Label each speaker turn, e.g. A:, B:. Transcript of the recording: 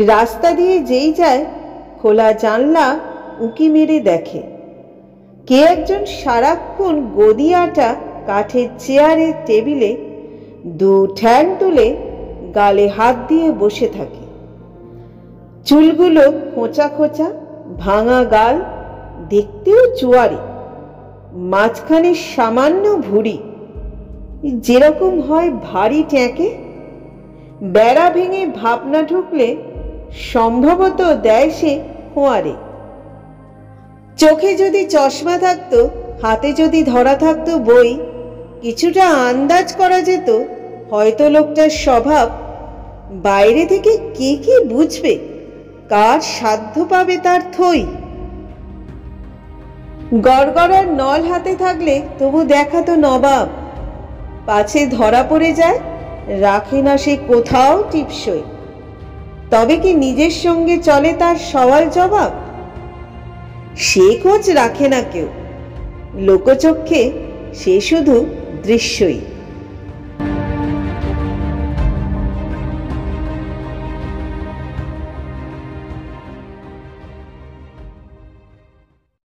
A: রাস্তা দিয়ে যেই যায় খোলা জানলা উঁকি মেরে দেখে কে একজন সারাক্ষণ গদি আটা কাঠের চেয়ারের টেবিলে দু ঠ্যাং তুলে গালে হাত দিয়ে বসে থাকে। চুলগুলো খোঁচা খোঁচা, ভাঙা গাল, দেখতেও চুয়ারি, মাঝখানে সামান্য ভুঁড়ি, যেরকম হয় ভারী ট্যাঁকে। বেড়া ভেঙে ভাবনা ঢুকলে সম্ভবত দেয় সে খোঁয়ারে। চোখে যদি চশমা থাকতো, হাতে যদি ধরা থাকতো বই, কিছুটা আন্দাজ করা যেত হয়তো লোকটার স্বভাব। বাইরে থেকে কে কি বুঝবে, কার সাধ্য পাবে তার থই। গড়গড়ার নল হাতে থাকলে তবু দেখাতো নবাব, পাছে ধরা পড়ে যায় রাখে না সে কোথাও টিপসই। তবে কি নিজের সঙ্গে চলে তার সওয়াল জবাব? সে খোঁজ রাখে না কেউ, লোকচক্ষে সে শুধু দৃশ্যই।